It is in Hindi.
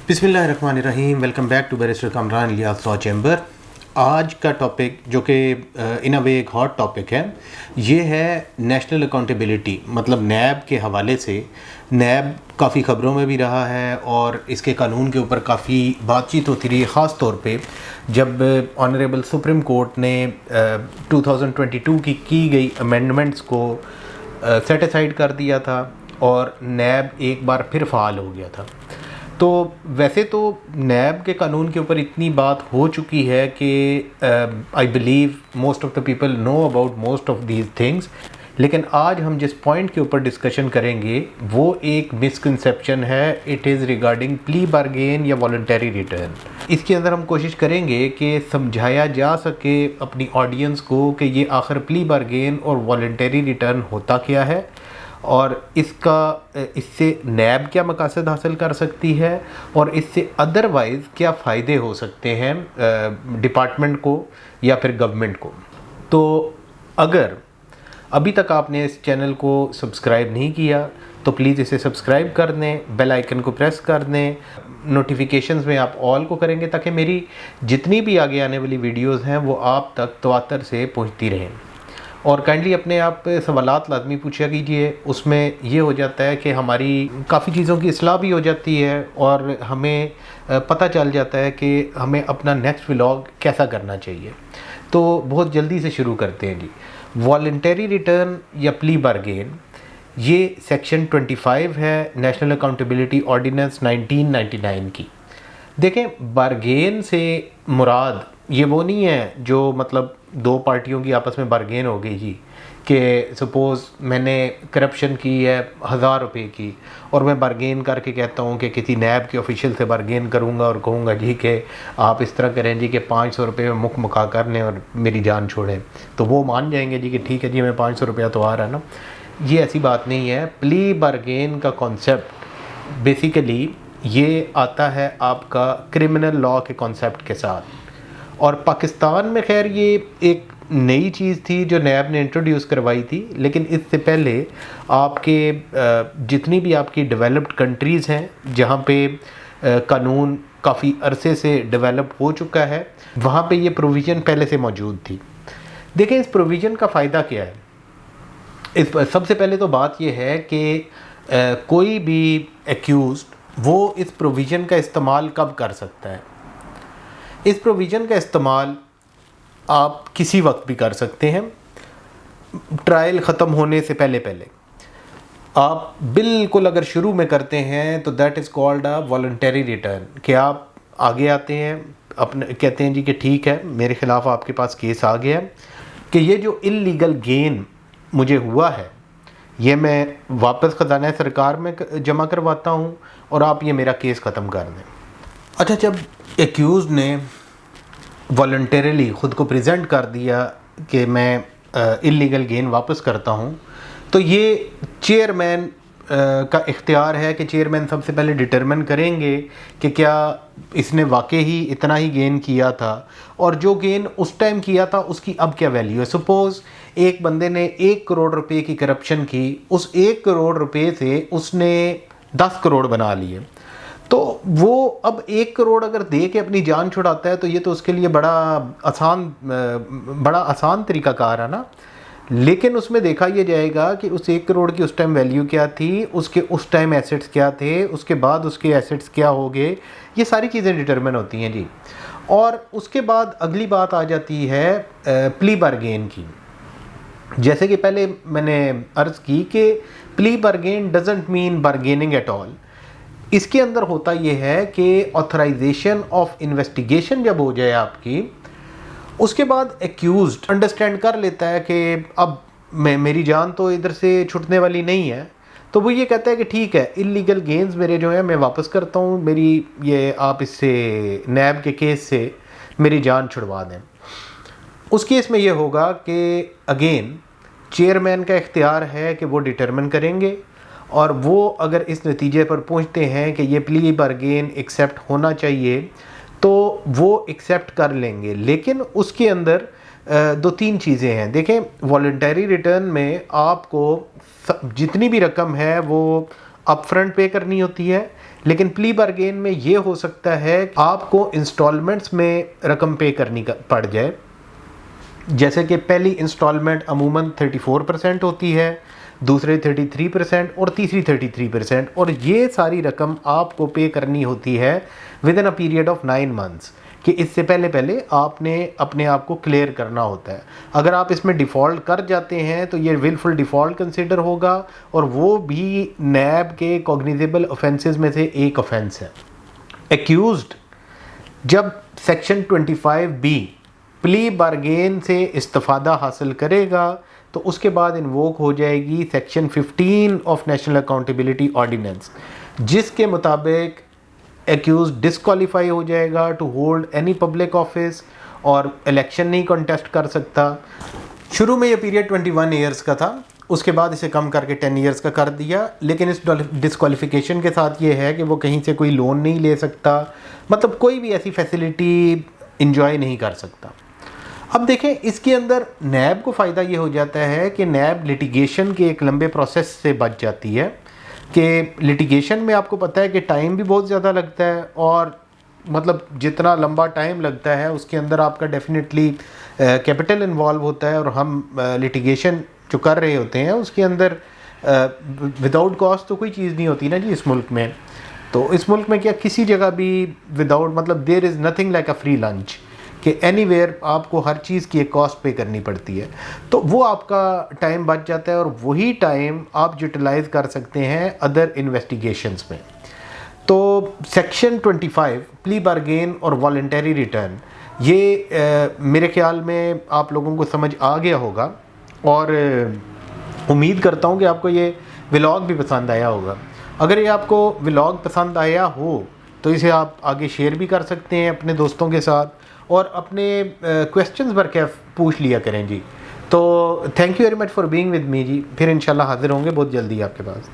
बिस्मिल्लाहिर्रहमानिर्रहीम। Welcome back to barrister Kamran Ilyas law chamber. आज का टॉपिक जो कि इन अ वे एक हॉट टॉपिक है, ये है नेशनल अकाउंटेबिलिटी, मतलब नैब के हवाले से। नैब काफ़ी ख़बरों में भी रहा है और इसके कानून के ऊपर काफ़ी बातचीत होती रही, ख़ास तौर पे जब ऑनरेबल सुप्रीम कोर्ट ने 2022 की गई अमेंडमेंट्स को सेट असाइड कर दिया था और नैब एक बार फिर फ़ाल हो गया था। तो वैसे तो नैब के कानून के ऊपर इतनी बात हो चुकी है कि I believe most of the people know about most of these things, लेकिन आज हम जिस पॉइंट के ऊपर डिस्कशन करेंगे वो एक मिसकंसेप्शन है। It is regarding plea bargain या वॉलंटरी रिटर्न। इसके अंदर हम कोशिश करेंगे कि समझाया जा सके अपनी ऑडियंस को कि ये आखिर प्ली बार्गेन और वॉलंटरी रिटर्न होता क्या है और इससे नैब क्या मकासद हासिल कर सकती है और इससे अदरवाइज़ क्या फ़ायदे हो सकते हैं डिपार्टमेंट को या फिर गवर्नमेंट को। तो अगर अभी तक आपने इस चैनल को सब्सक्राइब नहीं किया तो प्लीज़ इसे सब्सक्राइब कर दें, बेल आइकन को प्रेस कर दें, नोटिफिकेशंस में आप ऑल को करेंगे ताकि मेरी जितनी भी आगे आने वाली वीडियोज़ हैं वो आप तक तवातर से पहुँचती रहें। और काइंडली अपने आप सवालात लाजमी पूछा कीजिए, उसमें ये हो जाता है कि हमारी काफ़ी चीज़ों की इस्लाह भी हो जाती है और हमें पता चल जाता है कि हमें अपना नेक्स्ट व्लॉग कैसा करना चाहिए। तो बहुत जल्दी से शुरू करते हैं जी। वॉलंटरी रिटर्न या प्ली बार्गेन, ये सेक्शन 25 है नेशनल अकाउंटेबिलिटी ऑर्डिनेंस 1999 की। देखें, बार्गेन से मुराद ये वो नहीं है जो मतलब दो पार्टियों की आपस में बार्गेन हो गई जी कि सपोज़ मैंने करप्शन की है 1000 रुपये की और मैं बार्गेन करके कहता हूँ कि किसी नैब के ऑफिशियल से बार्गेन करूँगा और कहूँगा जी कि आप इस तरह करें जी कि 500 रुपये में मुख मुखा कर लें और मेरी जान छोड़ें, तो वो मान जाएंगे जी कि ठीक है जी मैं 500 रुपया तो आ रहा है ना। ये ऐसी बात नहीं है। प्ली बार्गेन का कॉन्सेप्ट बेसिकली ये आता है आपका क्रिमिनल लॉ के कॉन्सेप्ट के साथ, और पाकिस्तान में खैर ये एक नई चीज़ थी जो नैब ने इंट्रोड्यूस करवाई थी, लेकिन इससे पहले आपके जितनी भी आपकी डेवलप्ड कंट्रीज़ हैं जहाँ पे कानून काफ़ी अरसे से डेवलप हो चुका है, वहाँ पे ये प्रोविज़न पहले से मौजूद थी। देखें, इस प्रोविज़न का फ़ायदा क्या है। इस सबसे पहले तो बात ये है कि कोई भी एक्यूज़्ड वो इस प्रोविज़न का इस्तेमाल कब कर सकता है। इस प्रोविज़न का इस्तेमाल आप किसी वक्त भी कर सकते हैं, ट्रायल ख़त्म होने से पहले पहले। आप बिल्कुल अगर शुरू में करते हैं तो that is called a voluntary return, कि आप आगे आते हैं अपने कहते हैं जी कि ठीक है मेरे ख़िलाफ़ आपके पास केस आ गया कि ये जो इल्लीगल गेन मुझे हुआ है ये मैं वापस ख़जाना सरकार में जमा करवाता हूँ और आप ये मेरा केस ख़त्म कर दें। अच्छा, जब एक्यूज़ ने वॉलंटरीली ख़ुद को प्रेजेंट कर दिया कि मैं इल्लीगल गेन वापस करता हूँ, तो ये चेयरमैन का इख्तियार है कि चेयरमैन सबसे पहले डिटरमिन करेंगे कि क्या इसने वाकई ही इतना ही गेन किया था और जो गेन उस टाइम किया था उसकी अब क्या वैल्यू है। सपोज़ एक बंदे ने 1 करोड़ रुपए की करप्शन की, उस 1 करोड़ रुपए से उसने 10 करोड़ बना लिए, तो वो अब 1 करोड़ अगर दे के अपनी जान छुड़ाता है तो ये तो उसके लिए बड़ा आसान तरीक़ाकार है ना। लेकिन उसमें देखा यह जाएगा कि उस 1 करोड़ की उस टाइम वैल्यू क्या थी, उसके उस टाइम एसेट्स क्या थे, उसके बाद उसके एसेट्स क्या हो गए, ये सारी चीज़ें डिटरमिन होती हैं जी। और उसके बाद अगली बात आ जाती है प्ली बार्गेन की। जैसे कि पहले मैंने अर्ज़ की कि plea bargain doesn't mean bargaining at all. इसके अंदर होता यह है कि ऑथराइजेशन ऑफ इन्वेस्टिगेशन जब हो जाए आपकी, उसके बाद एक्यूज्ड अंडरस्टैंड कर लेता है कि अब मेरी जान तो इधर से छुटने वाली नहीं है, तो वो ये कहता है कि ठीक है इल्लीगल गेन्स मेरे जो हैं मैं वापस करता हूँ, मेरी ये आप इससे नैब के केस से मेरी जान छुड़वा दें। उस केस में ये होगा कि अगेन चेयरमैन का इख्तियार है कि वो डिटरमिन करेंगे और वो अगर इस नतीजे पर पहुंचते हैं कि ये प्ली बार्गेन एक्सेप्ट होना चाहिए तो वो एक्सेप्ट कर लेंगे। लेकिन उसके अंदर 2-3 चीज़ें हैं। देखें, वॉलंटरी रिटर्न में आपको जितनी भी रकम है वो अपफ्रंट पे करनी होती है, लेकिन प्ली बार्गेन में ये हो सकता है आपको इंस्टॉलमेंट्स में रकम पे करनी पड़ जाए, जैसे कि पहली इंस्टॉलमेंट अमूमन 34% होती है, दूसरे 33% और तीसरी 33%, और ये सारी रकम आपको पे करनी होती है with in a period of 9 months, कि इससे पहले पहले आपने अपने आप को क्लियर करना होता है। अगर आप इसमें डिफ़ॉल्ट कर जाते हैं तो ये विलफुल डिफ़ॉल्ट कंसिडर होगा, और वो भी नैब के कॉग्निजेबल ऑफेंसेस में से एक ऑफेंस है। एक्यूज्ड जब सेक्शन 25B प्ली बार्गेन से इस्तिफादा हासिल करेगा तो उसके बाद इन्वोक हो जाएगी section 15 of National Accountability Ordinance, जिसके मुताबिक एक्यूज डिस्क्वालीफाई हो जाएगा to hold any public office और इलेक्शन नहीं कंटेस्ट कर सकता। शुरू में ये पीरियड 21 ईयर्स का था, उसके बाद इसे कम करके 10 ईयर्स का कर दिया, लेकिन इस डिस्क्वालिफिकेशन के साथ ये है कि वो कहीं से कोई लोन नहीं ले सकता, मतलब कोई भी ऐसी फैसिलिटी इंजॉय नहीं कर सकता। अब देखें, इसके अंदर नैब को फ़ायदा ये हो जाता है कि नैब लिटिगेशन के एक लंबे प्रोसेस से बच जाती है, कि लिटिगेशन में आपको पता है कि टाइम भी बहुत ज़्यादा लगता है, और मतलब जितना लंबा टाइम लगता है उसके अंदर आपका डेफिनेटली कैपिटल इन्वॉल्व होता है, और हम लिटिगेशन जो कर रहे होते हैं उसके अंदर विदाउट कॉस्ट तो कोई चीज़ नहीं होती ना जी इस मुल्क में। तो इस मुल्क में क्या किसी जगह भी विदाउट, मतलब there is nothing like a free lunch, कि एनीवेयर आपको हर चीज़ की एक कॉस्ट पे करनी पड़ती है, तो वो आपका टाइम बच जाता है, और वही टाइम आप यूटिलाइज़ कर सकते हैं अदर इन्वेस्टिगेशंस में। तो सेक्शन 25 प्ली बार्गेन और वॉलंटरी रिटर्न, ये मेरे ख्याल में आप लोगों को समझ आ गया होगा, और उम्मीद करता हूँ कि आपको ये व्लॉग भी पसंद आया होगा। अगर ये आपको व्लॉग पसंद आया हो तो इसे आप आगे शेयर भी कर सकते हैं अपने दोस्तों के साथ, और अपने क्वेश्चंस पर क्या पूछ लिया करें जी। तो thank you very much for being with me जी, फिर इंशाल्लाह हाजिर होंगे बहुत जल्दी आपके पास।